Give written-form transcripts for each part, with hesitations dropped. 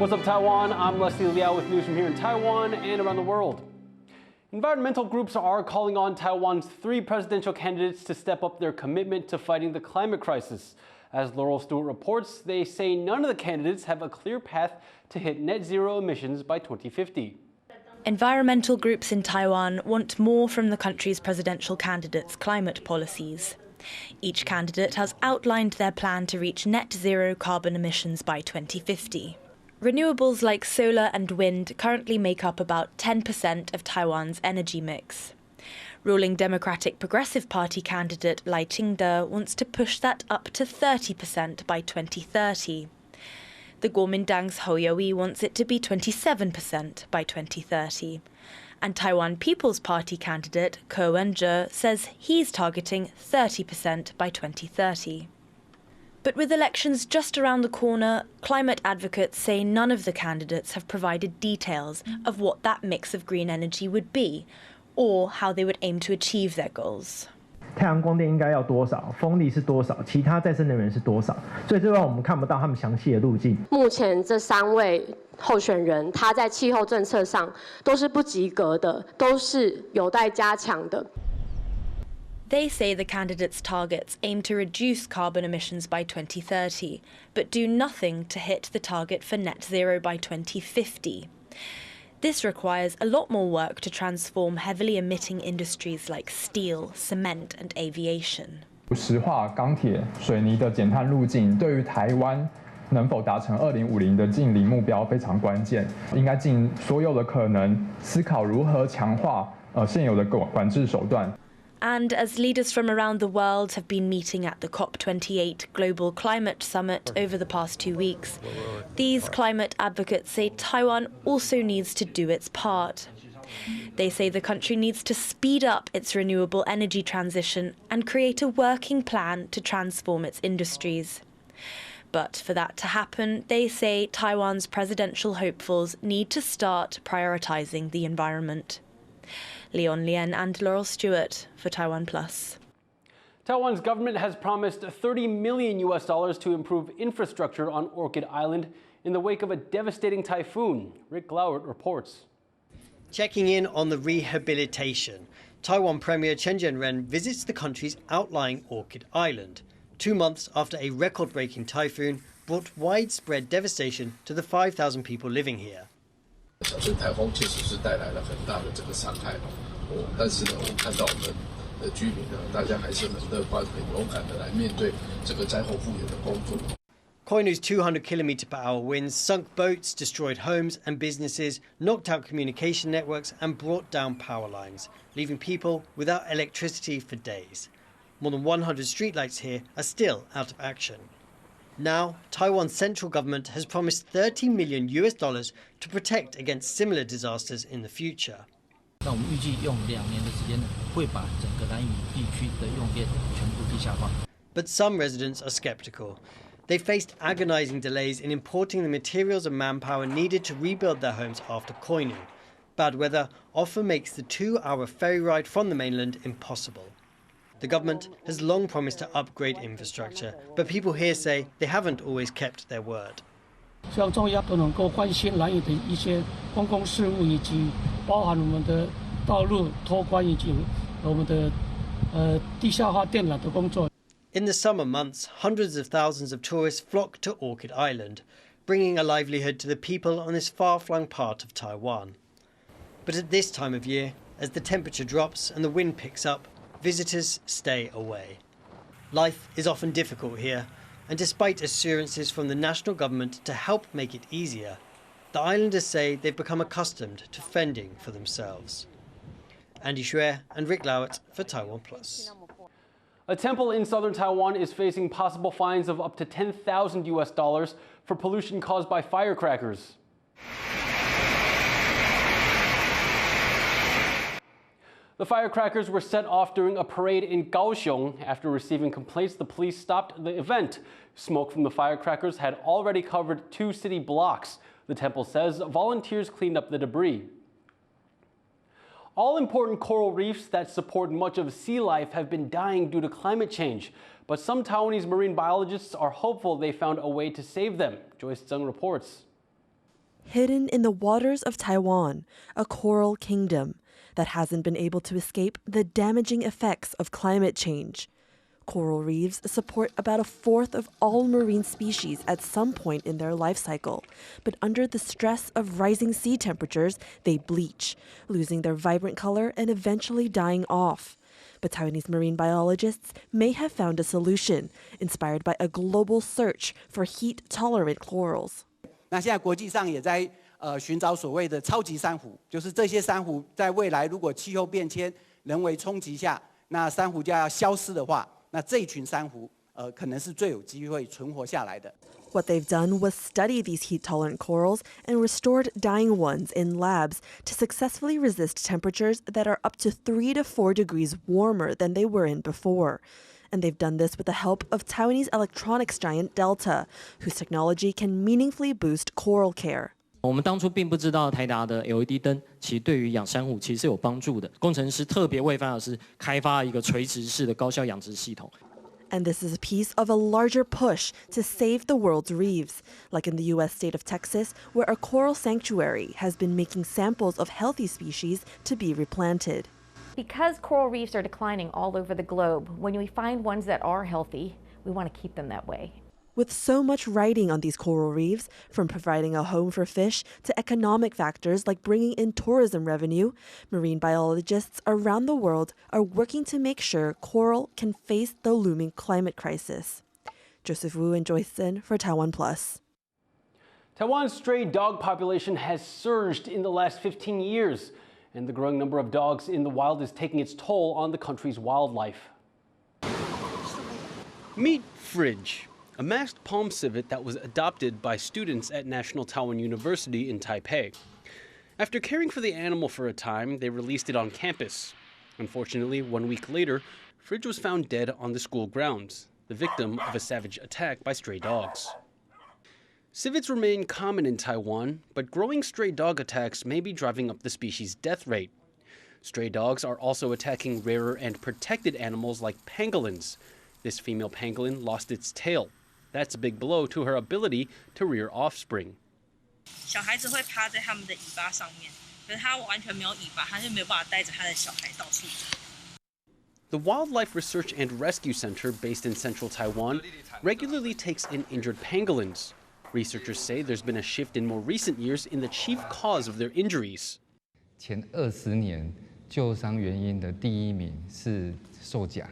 What's up, Taiwan? I'm Liao with news from here in Taiwan and around the world. Environmental groups are calling on Taiwan's 3 presidential candidates to step up their commitment to fighting the climate crisis. As Laurel Stewart reports, they say none of the candidates have a clear path to hit net zero emissions by 2050. Environmental groups in Taiwan want more from the country's presidential candidates' climate policies. Each candidate has outlined their plan to reach net zero carbon emissions by 2050. Renewables like solar and wind currently make up about 10% of Taiwan's energy mix. Ruling Democratic Progressive Party candidate Lai Ching-te wants to push that up to 30% by 2030. The Kuomintang's Hou Yu-ih wants it to be 27% by 2030. And Taiwan People's Party candidate Ko Wen-je says he's targeting 30% by 2030. But with elections just around the corner, climate advocates say none of the candidates have provided details of what that mix of green energy would be, or how they would aim to achieve their goals. 太阳光电应该要多少，风力是多少，其他再生能源是多少，所以这块我们看不到他们详细的路径。目前这3位候选人，他在气候政策上都是不及格的，都是有待加强的。 They say the candidates' targets aim to reduce carbon emissions by 2030, but do nothing to hit the target for net zero by 2050. This requires a lot more work to transform heavily emitting industries like steel, cement and aviation. 石化、钢铁、水泥的减碳路径对于台湾能否达成2050的净零目标非常关键，应该尽所有的可能思考如何强化现有的管制手段。 And as leaders from around the world have been meeting at the COP28 Global Climate Summit over the past 2 weeks, these climate advocates say Taiwan also needs to do its part. They say the country needs to speed up its renewable energy transition and create a working plan to transform its industries. But for that to happen, they say Taiwan's presidential hopefuls need to start prioritising the environment. Leon Lien and Laurel Stewart for TaiwanPlus. Taiwan's government has promised $30 million to improve infrastructure on Orchid Island in the wake of a devastating typhoon. Rick Glauert reports. Checking in on the rehabilitation, Taiwan Premier Chen Jianren visits the country's outlying Orchid Island, 2 months after a record-breaking typhoon brought widespread devastation to the 5,000 people living here. 小型台风确实是带来了很大的这个伤害但是呢，我们看到我们的居民呢，大家还是很乐观、很勇敢的来面对这个灾后复原的工作。Koinu's 200 km/h winds sunk boats, destroyed homes and businesses, knocked out communication networks and brought down power lines, leaving people without electricity for days. More than 100 streetlights here are still out of action. Now, Taiwan's central government has promised $30 million to protect against similar disasters in the future. 那我们预计用2年的时间呢，会把整个兰屿地区的用电全部地下化。But some residents are skeptical. They faced agonizing delays in importing the materials and manpower needed to rebuild their homes after Koinu. Bad weather often makes the 2-hour ferry ride from the mainland impossible. The government has long promised to upgrade infrastructure, but people here say they haven't always kept their word. 希望中央都能够关心兰屿的一些公共事务，以及包含我们的道路拓宽以及我们的地下化电缆的工作。In the summer months, hundreds of thousands of tourists flock to Orchid Island, bringing a livelihood to the people on this far-flung part of Taiwan. But at this time of year, as the temperature drops and the wind picks up, visitors stay away. Life is often difficult here, and despite assurances from the national government to help make it easier, the islanders say they've become accustomed to fending for themselves. Andy Xue and Rick Glauert for TaiwanPlus. A temple in southern Taiwan is facing possible fines of up to $10,000 for pollution caused by firecrackers. The firecrackers were set off during a parade in Kaohsiung. After receiving complaints, the police stopped the event. Smoke from the firecrackers had already covered 2 city blocks. The temple says volunteers cleaned up the debris. All-important coral reefs that support much of sea life have been dying due to climate change. But some Taiwanese marine biologists are hopeful they found a way to save them. Joyce Zheng reports. hidden in the waters of Taiwan, a coral kingdom that hasn't been able to escape the damaging effects of climate change. Coral reefs support about a fourth of all marine species at some point in their life cycle, but under the stress of rising sea temperatures, they bleach, losing their vibrant color and eventually dying off. But Taiwanese marine biologists may have found a solution, inspired by a global search for heat-tolerant corals. 那现在国际上也在寻找所谓的超级珊瑚，就是这些珊瑚在未来如果气候变迁、人为冲击下，那珊瑚礁要消失的话，那这一群珊瑚可能是最有机会存活下来的。What they've done was study these heat-tolerant corals and restored dying ones in labs to successfully resist temperatures that are up to 3 to 4 degrees warmer than they were in before. And they've done this with the help of Taiwanese electronics giant Delta, whose technology can meaningfully boost coral care. 我们当初并不知道台达的 LED 灯其实对于养珊瑚其实是有帮助的。工程师特别为范老师开发一个垂直式的高效养殖系统。And this is a piece of a larger push to save the world's reefs, like in the U.S. state of Texas, where a coral sanctuary has been making samples of healthy species to be replanted. Because coral reefs are declining all over the globe, when we find ones that are healthy, we want to keep them that way. With so much riding on these coral reefs, from providing a home for fish to economic factors like bringing in tourism revenue, marine biologists around the world are working to make sure coral can face the looming climate crisis. Joseph Wu and Joyce Sin for TaiwanPlus. Taiwan's stray dog population has surged in the last 15 years, and the growing number of dogs in the wild is taking its toll on the country's wildlife. Meet Fridge, a masked palm civet that was adopted by students at National Taiwan University in Taipei. After caring for the animal for a time, they released it on campus. Unfortunately, 1 week later, Fridge was found dead on the school grounds, the victim of a savage attack by stray dogs. Civets remain common in Taiwan, but growing stray dog attacks may be driving up the species' death rate. Stray dogs are also attacking rarer and protected animals like pangolins. This female pangolin lost its tail. That's a big blow to her ability to rear offspring. 小孩子会趴在他们的尾巴上面，可是他完全没有尾巴，他就没有办法带着他的小孩到处走。 The Wildlife Research and Rescue Center, based in central Taiwan, regularly takes in injured pangolins. Researchers say there's been a shift in more recent years in the chief cause of their injuries. 前20年救伤原因的第一名是受夹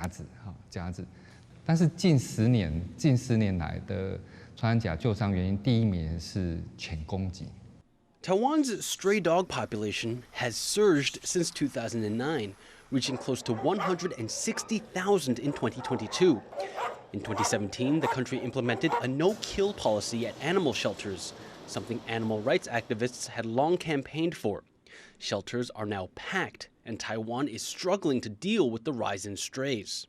子，但是近10年来的穿山甲救伤原因第一名是犬攻击。 Taiwan's stray dog population has surged since 2009, reaching close to 160,000 in 2022. In 2017, the country implemented a no-kill policy at animal shelters, something animal rights activists had long campaigned for. Shelters are now packed, and Taiwan is struggling to deal with the rise in strays.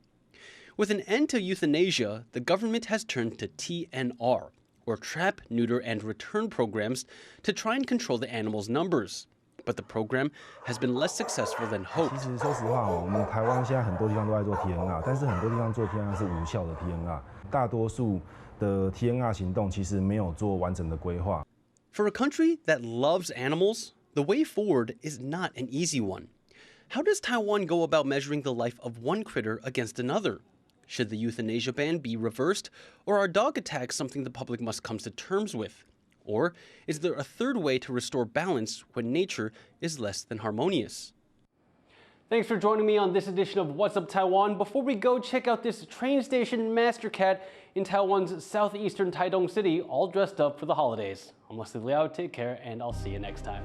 With an end to euthanasia, the government has turned to TNR, or trap, neuter, and return programs to try and control the animals' numbers. But the program has been less successful than hoped. 其实说实话，我们台湾现在很多地方都在做 TNR， 但是很多地方做 TNR 是无效的 TNR， 大多数的 TNR 行动其实没有做完整的规划。For a country that loves animals, the way forward is not an easy one. How does Taiwan go about measuring the life of one critter against another? Should the euthanasia ban be reversed, or are dog attacks something the public must come to terms with? Or is there a third way to restore balance when nature is less than harmonious? Thanks for joining me on this edition of What's Up Taiwan. Before we go, check out this train station master cat in Taiwan's southeastern Taidong City, all dressed up for the holidays. I'm Liao, take care, and I'll see you next time.